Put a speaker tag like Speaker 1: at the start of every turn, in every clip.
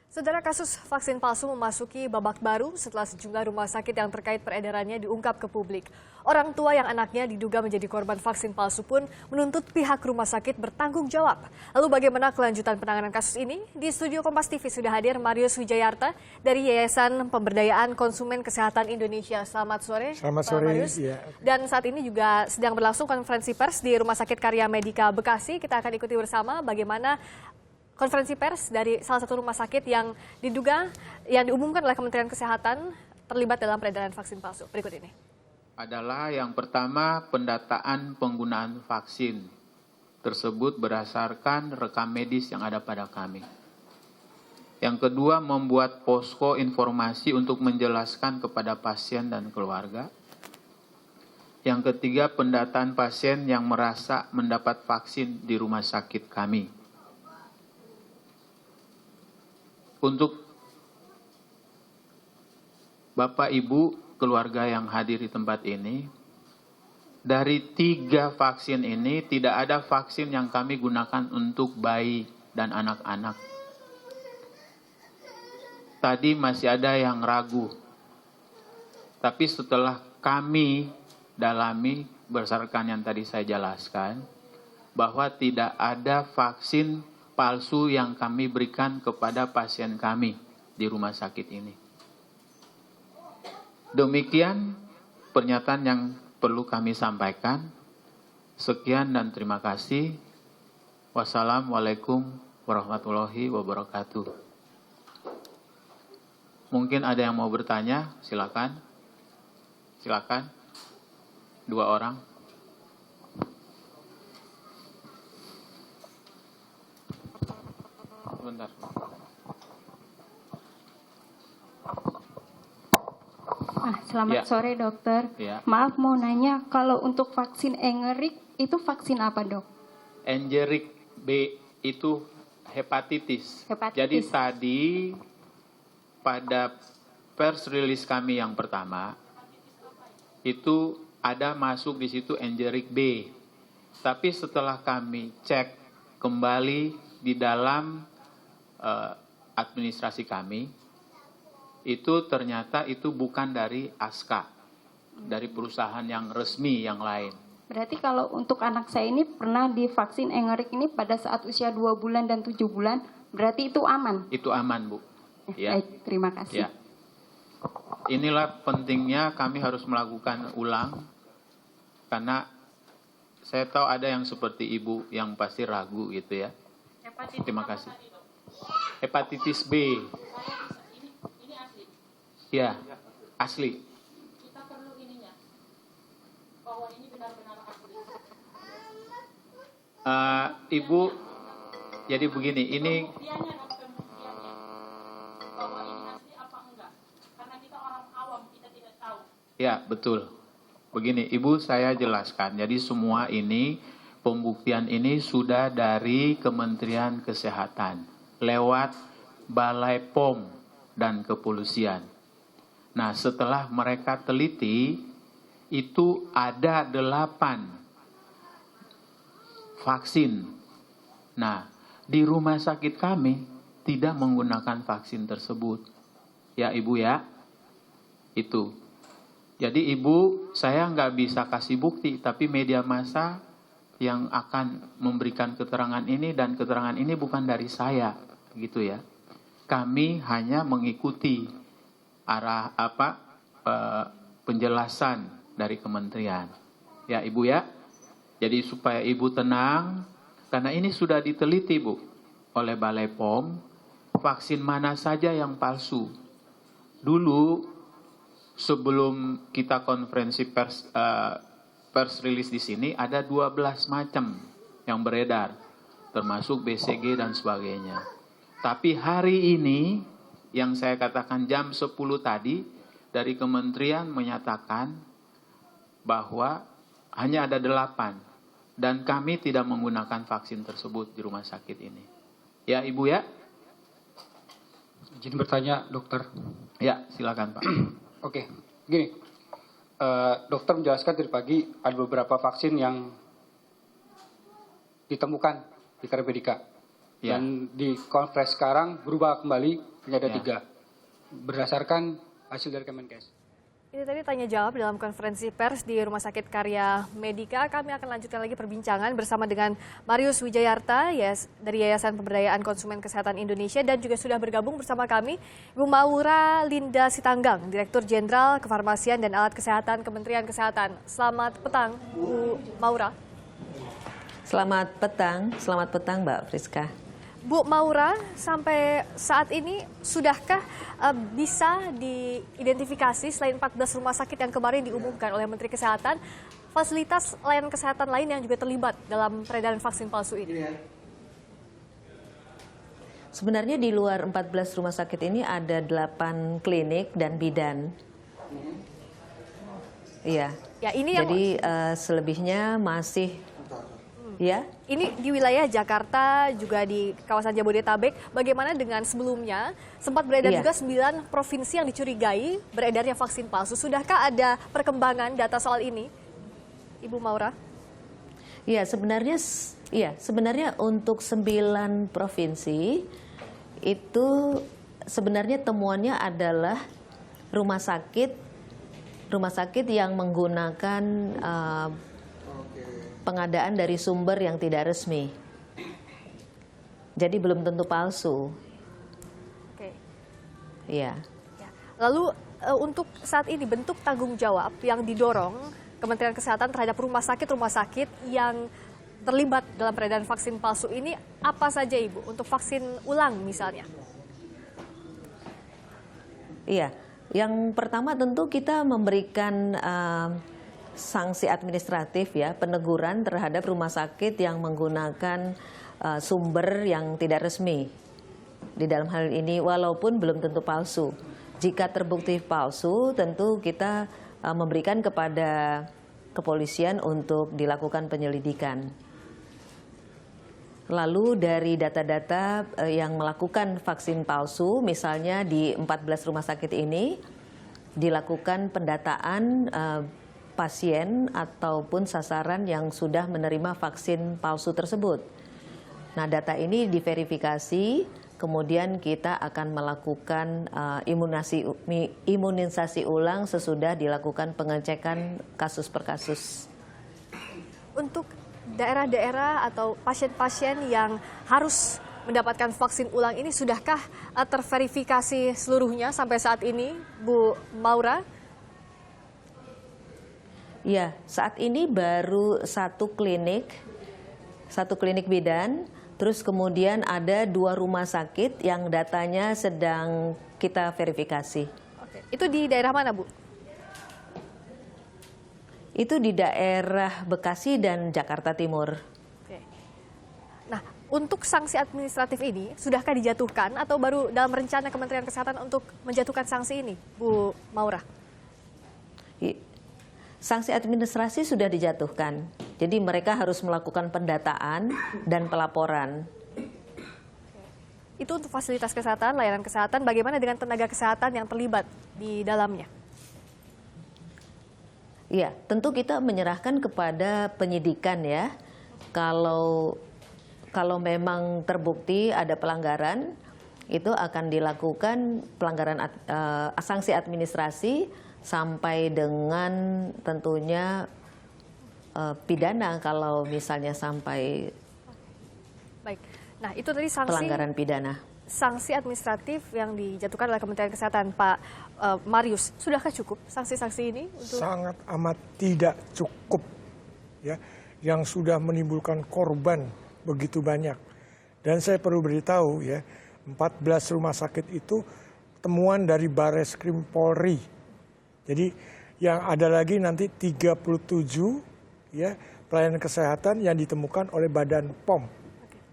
Speaker 1: Saudara, kasus vaksin palsu memasuki babak baru setelah sejumlah rumah sakit yang terkait peredarannya diungkap ke publik. Orang tua yang anaknya diduga menjadi korban vaksin palsu pun menuntut pihak rumah sakit bertanggung jawab. Lalu bagaimana kelanjutan penanganan kasus ini? Di studio Kompas TV sudah hadir Marius Wijayarta dari Yayasan Pemberdayaan Konsumen Kesehatan Indonesia. Selamat sore,
Speaker 2: Selamat
Speaker 1: Pak
Speaker 2: sore,
Speaker 1: Marius.
Speaker 2: ya.
Speaker 1: Dan saat ini juga sedang berlangsung konferensi pers di Rumah Sakit Karya Medika Bekasi. Kita akan ikuti bersama bagaimana konferensi pers dari salah satu rumah sakit yang diumumkan oleh Kementerian Kesehatan terlibat dalam peredaran vaksin palsu. Berikut ini.
Speaker 3: Adalah yang pertama, pendataan penggunaan vaksin tersebut berdasarkan rekam medis yang ada pada kami. Yang kedua, membuat posko informasi untuk menjelaskan kepada pasien dan keluarga. Yang ketiga, pendataan pasien yang merasa mendapat vaksin di rumah sakit kami. Untuk Bapak Ibu keluarga yang hadir di tempat ini, dari 3 vaksin ini tidak ada vaksin yang kami gunakan untuk bayi dan anak-anak. Tadi masih ada yang ragu, tapi setelah kami dalami berdasarkan yang tadi saya jelaskan, bahwa tidak ada vaksin palsu yang kami berikan kepada pasien kami di rumah sakit ini. Demikian pernyataan yang perlu kami sampaikan. Sekian dan terima kasih. Wassalamualaikum warahmatullahi wabarakatuh. Mungkin ada yang mau bertanya, silakan. Silakan. 2 orang. Bentar.
Speaker 4: Selamat sore dokter.
Speaker 3: Ya.
Speaker 4: Maaf mau nanya, kalau untuk vaksin Engerik itu vaksin apa dok?
Speaker 3: Engerik B itu hepatitis. Jadi tadi pada press release kami yang pertama itu ada masuk di situ Engerik B. Tapi setelah kami cek kembali di dalam administrasi kami, itu ternyata itu bukan dari ASKA, dari perusahaan yang resmi yang lain.
Speaker 4: Berarti kalau untuk anak saya ini pernah divaksin Engerik ini pada saat usia 2 bulan dan 7 bulan, berarti itu aman?
Speaker 3: Itu aman, Bu. Ya.
Speaker 4: Baik, terima kasih.
Speaker 3: Ya. Inilah pentingnya kami harus melakukan ulang, karena saya tahu ada yang seperti Ibu yang pasti ragu gitu ya. Terima kasih. Hepatitis B.
Speaker 5: Ini asli.
Speaker 3: Ya, asli.
Speaker 5: Kita perlu ininya. Bahwa ini benar-benar asli.
Speaker 3: Ibu, jadi begini, ini
Speaker 5: Pembuktiannya, pembuktiannya. Bahwa ini asli apa enggak? Karena kita orang awam, kita tidak tahu.
Speaker 3: ya betul. Begini, Ibu saya jelaskan. Jadi semua ini, pembuktian ini sudah dari Kementerian Kesehatan lewat Balai POM dan Kepolisian. Nah, setelah mereka teliti, itu ada 8 vaksin. Nah, di rumah sakit kami tidak menggunakan vaksin tersebut. Ya Ibu ya, itu. Jadi Ibu, saya nggak bisa kasih bukti, tapi media massa yang akan memberikan keterangan ini, dan keterangan ini bukan dari saya, gitu ya. Kami hanya mengikuti arah penjelasan dari kementerian. Ya Ibu ya. Jadi supaya Ibu tenang, karena ini sudah diteliti Bu oleh Balai POM, vaksin mana saja yang palsu. Dulu sebelum kita konferensi pers release di sini ada 12 macam yang beredar, termasuk BCG dan sebagainya. Tapi hari ini yang saya katakan jam 10 tadi dari kementerian menyatakan bahwa hanya ada 8 dan kami tidak menggunakan vaksin tersebut di rumah sakit ini. Ya Ibu ya.
Speaker 6: Izin bertanya dokter.
Speaker 3: Ya silakan Pak.
Speaker 6: Oke, gini. Dokter menjelaskan tadi pagi ada beberapa vaksin yang ditemukan di Karya Medika.
Speaker 3: Ya.
Speaker 6: Dan di konferensi sekarang berubah kembali menjadi
Speaker 3: Ya.
Speaker 6: 3 berdasarkan hasil dari Kemenkes.
Speaker 1: Ini tadi tanya jawab dalam konferensi pers di Rumah Sakit Karya Medika. Kami akan lanjutkan lagi perbincangan bersama dengan Marius Wijayarta dari Yayasan Pemberdayaan Konsumen Kesehatan Indonesia, dan juga sudah bergabung bersama kami Ibu Maura Linda Sitanggang, Direktur Jenderal Kefarmasian dan Alat Kesehatan Kementerian Kesehatan. Selamat petang, Bu Maura.
Speaker 2: Selamat petang Mbak Friska.
Speaker 1: Bu Maura, sampai saat ini sudahkah bisa diidentifikasi selain 14 rumah sakit yang kemarin diumumkan oleh Menteri Kesehatan, fasilitas layanan kesehatan lain yang juga terlibat dalam peredaran vaksin palsu ini?
Speaker 2: Sebenarnya di luar 14 rumah sakit ini ada 8 klinik dan bidan. Iya.
Speaker 1: Ya, ini yang
Speaker 2: Jadi selebihnya masih ya.
Speaker 1: ini di wilayah Jakarta, juga di kawasan Jabodetabek. Bagaimana dengan sebelumnya? Sempat beredar
Speaker 2: Iya.
Speaker 1: juga 9 provinsi yang dicurigai beredarnya vaksin palsu. Sudahkah ada perkembangan data soal ini, Ibu Maura?
Speaker 2: Iya, sebenarnya untuk 9 provinsi itu sebenarnya temuannya adalah rumah sakit yang menggunakan pengadaan dari sumber yang tidak resmi. Jadi belum tentu palsu.
Speaker 1: Oke.
Speaker 2: Iya.
Speaker 1: Ya. Lalu untuk saat ini bentuk tanggung jawab yang didorong Kementerian Kesehatan terhadap rumah sakit yang terlibat dalam peredaran vaksin palsu ini apa saja, Ibu? Untuk vaksin ulang misalnya?
Speaker 2: Iya. Yang pertama tentu kita memberikan sanksi administratif ya, peneguran terhadap rumah sakit yang menggunakan sumber yang tidak resmi di dalam hal ini, walaupun belum tentu palsu. Jika terbukti palsu, tentu kita memberikan kepada kepolisian untuk dilakukan penyelidikan. Lalu dari data-data yang melakukan vaksin palsu, misalnya di 14 rumah sakit ini dilakukan pendataan pasien ataupun sasaran yang sudah menerima vaksin palsu tersebut. Nah, data ini diverifikasi, kemudian kita akan melakukan imunisasi ulang sesudah dilakukan pengecekan kasus per kasus.
Speaker 1: Untuk daerah-daerah atau pasien-pasien yang harus mendapatkan vaksin ulang ini, sudahkah terverifikasi seluruhnya sampai saat ini, Bu Maura?
Speaker 2: Ya, saat ini baru satu klinik bidan, terus kemudian ada 2 rumah sakit yang datanya sedang kita verifikasi.
Speaker 1: Oke. Itu di daerah mana, Bu?
Speaker 2: Itu di daerah Bekasi dan Jakarta Timur.
Speaker 1: Oke. Nah, untuk sanksi administratif ini, sudahkah dijatuhkan atau baru dalam rencana Kementerian Kesehatan untuk menjatuhkan sanksi ini, Bu Maura?
Speaker 2: Sanksi administrasi sudah dijatuhkan. Jadi mereka harus melakukan pendataan dan pelaporan.
Speaker 1: Itu untuk fasilitas kesehatan, layanan kesehatan. Bagaimana dengan tenaga kesehatan yang terlibat di dalamnya?
Speaker 2: Iya, tentu kita menyerahkan kepada penyidikan ya. Kalau memang terbukti ada pelanggaran, itu akan dilakukan pelanggaran sanksi administrasi sampai dengan tentunya pidana kalau misalnya sampai
Speaker 1: Baik. Nah, itu tadi sanksi
Speaker 2: pelanggaran pidana.
Speaker 1: Sanksi administratif yang dijatuhkan oleh Kementerian Kesehatan, Pak Marius. Sudahkah cukup sanksi-sanksi ini?
Speaker 7: Sangat amat tidak cukup, ya, yang sudah menimbulkan korban begitu banyak. Dan saya perlu beritahu ya, 14 rumah sakit itu temuan dari Bareskrim Polri. Jadi yang ada lagi nanti 37 ya pelayanan kesehatan yang ditemukan oleh Badan POM.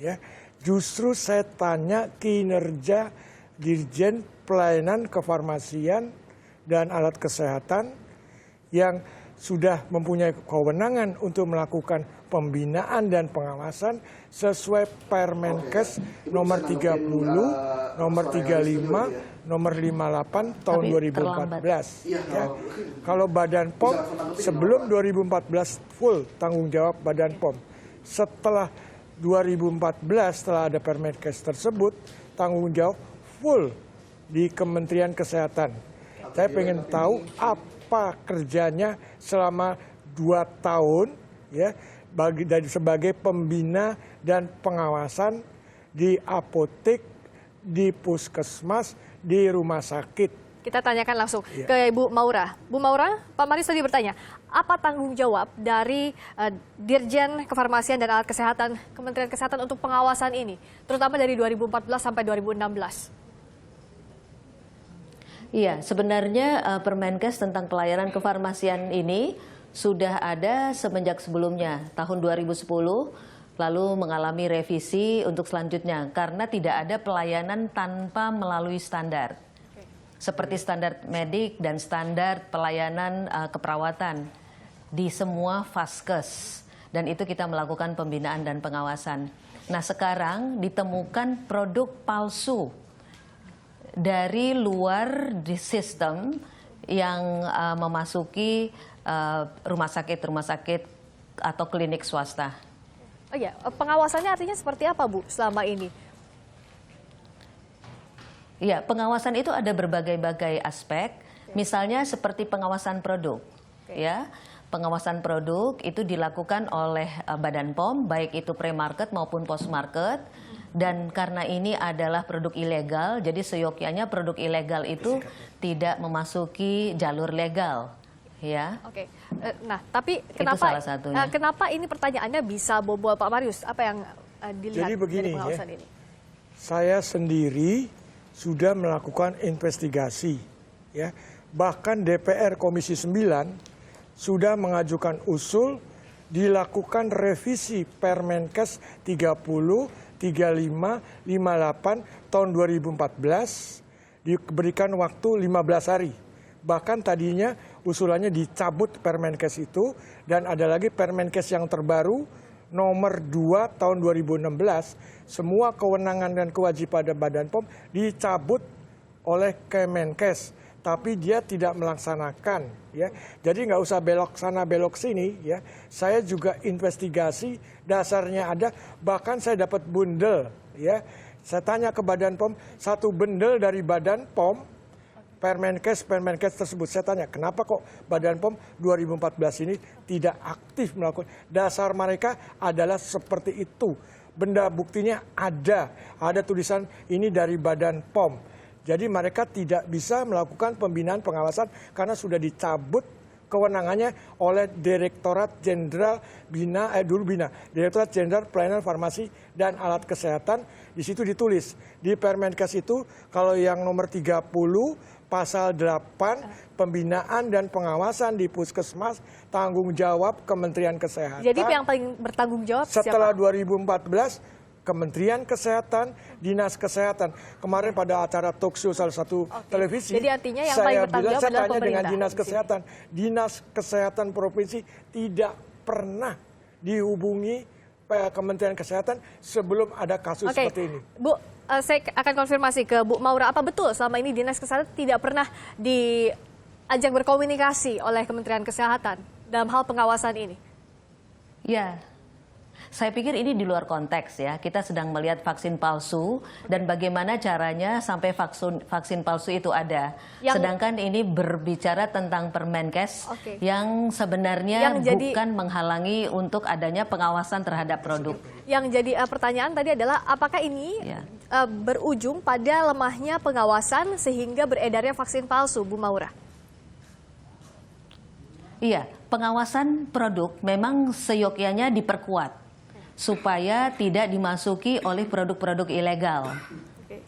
Speaker 7: Ya, justru saya tanya kinerja Dirjen Pelayanan Kefarmasian dan Alat Kesehatan yang sudah mempunyai kewenangan untuk melakukan pembinaan dan pengawasan sesuai Permenkes nomor 30, nomor 35, nomor 58 tahun 2014. Ya. Kalau Badan POM sebelum 2014 full tanggung jawab Badan POM. Setelah 2014 setelah ada Permenkes tersebut, tanggung jawab full di Kementerian Kesehatan. Saya pengen tahu apa kerjanya selama 2 tahun ya sebagai pembina dan pengawasan di apotek, di puskesmas, di rumah sakit.
Speaker 1: Kita tanyakan langsung ke Ibu Maura. Bu Maura, Pak Marius tadi bertanya, apa tanggung jawab dari Dirjen Kefarmasian dan Alat Kesehatan Kementerian Kesehatan untuk pengawasan ini, terutama dari 2014 sampai 2016?
Speaker 2: Iya, sebenarnya Permenkes tentang pelayanan kefarmasian ini sudah ada semenjak sebelumnya, tahun 2010, lalu mengalami revisi untuk selanjutnya, karena tidak ada pelayanan tanpa melalui standar. Seperti standar medik dan standar pelayanan keperawatan di semua vaskes. Dan itu kita melakukan pembinaan dan pengawasan. Nah sekarang ditemukan produk palsu dari luar di sistem yang memasuki rumah sakit atau klinik swasta.
Speaker 1: Oh ya, pengawasannya artinya seperti apa Bu selama ini?
Speaker 2: Ya, pengawasan itu ada berbagai-bagai aspek, misalnya seperti pengawasan produk. Ya, pengawasan produk itu dilakukan oleh Badan POM, baik itu pre-market maupun post-market. Dan karena ini adalah produk ilegal, jadi seyogyanya produk ilegal itu tidak memasuki jalur legal. Ya.
Speaker 1: Oke. Nah, tapi
Speaker 2: Itu salah satunya.
Speaker 1: Kenapa ini pertanyaannya bisa bobol Pak Marius? Apa yang dilihat
Speaker 7: Jadi begini,
Speaker 1: dari pengawasan ini?
Speaker 7: Saya sendiri sudah melakukan investigasi, ya. Bahkan DPR Komisi 9 sudah mengajukan usul dilakukan revisi Permenkes 30, 35, 58 tahun 2014, diberikan waktu 15 hari. Bahkan tadinya usulannya dicabut Permenkes itu, dan ada lagi Permenkes yang terbaru nomor 2 tahun 2016, semua kewenangan dan kewajiban Badan POM dicabut oleh Kemenkes, tapi dia tidak melaksanakan. Ya, jadi nggak usah belok sana belok sini. Ya, saya juga investigasi, dasarnya ada. Bahkan saya dapat bundel. Ya, saya tanya ke Badan POM, satu bundel dari Badan POM. Permenkes tersebut. Saya tanya, kenapa kok Badan POM 2014 ini tidak aktif melakukan? Dasar mereka adalah seperti itu. Benda buktinya ada tulisan ini dari Badan POM. Jadi mereka tidak bisa melakukan pembinaan pengawasan karena sudah dicabut kewenangannya oleh Direktorat Jenderal Direktorat Jenderal Pelayanan Farmasi dan Alat Kesehatan. Di situ ditulis di Permenkes itu, kalau yang nomor 30 Pasal 8, pembinaan dan pengawasan di puskesmas, tanggung jawab Kementerian Kesehatan.
Speaker 1: Jadi yang paling bertanggung jawab
Speaker 7: setelah
Speaker 1: siapa?
Speaker 7: 2014, Kementerian Kesehatan, Dinas Kesehatan. Kemarin pada acara talk show salah satu televisi,
Speaker 1: Jadi artinya yang paling bertanggung jawab
Speaker 7: saya
Speaker 1: adalah
Speaker 7: tanya dengan
Speaker 1: pemerintah
Speaker 7: Dinas
Speaker 1: di sini.
Speaker 7: Kesehatan. Dinas Kesehatan Provinsi tidak pernah dihubungi Kementerian Kesehatan sebelum ada kasus seperti ini.
Speaker 1: Bu, saya akan konfirmasi ke Bu Maura, apa betul selama ini Dinas Kesehatan tidak pernah diajak berkomunikasi oleh Kementerian Kesehatan dalam hal pengawasan ini?
Speaker 2: Ya, saya pikir ini di luar konteks ya. Kita sedang melihat vaksin palsu dan bagaimana caranya sampai vaksin palsu itu ada. Sedangkan ini berbicara tentang Permenkes yang sebenarnya bukan menghalangi untuk adanya pengawasan terhadap produk.
Speaker 1: Yang jadi pertanyaan tadi adalah apakah ini berujung pada lemahnya pengawasan sehingga beredarnya vaksin palsu, Bu Maura?
Speaker 2: Iya, pengawasan produk memang seyogyanya diperkuat supaya tidak dimasuki oleh produk-produk ilegal.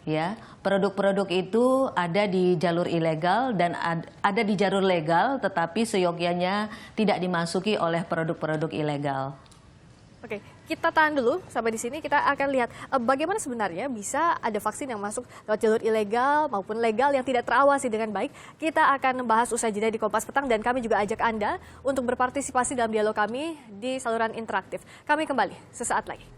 Speaker 2: Ya, produk-produk itu ada di jalur ilegal dan ada di jalur legal, tetapi seyogyanya tidak dimasuki oleh produk-produk ilegal.
Speaker 1: Oke, kita tahan dulu sampai di sini. Kita akan lihat bagaimana sebenarnya bisa ada vaksin yang masuk lewat jalur ilegal maupun legal yang tidak terawasi dengan baik. Kita akan membahas usai jeda di Kompas Petang, dan kami juga ajak Anda untuk berpartisipasi dalam dialog kami di saluran interaktif. Kami kembali sesaat lagi.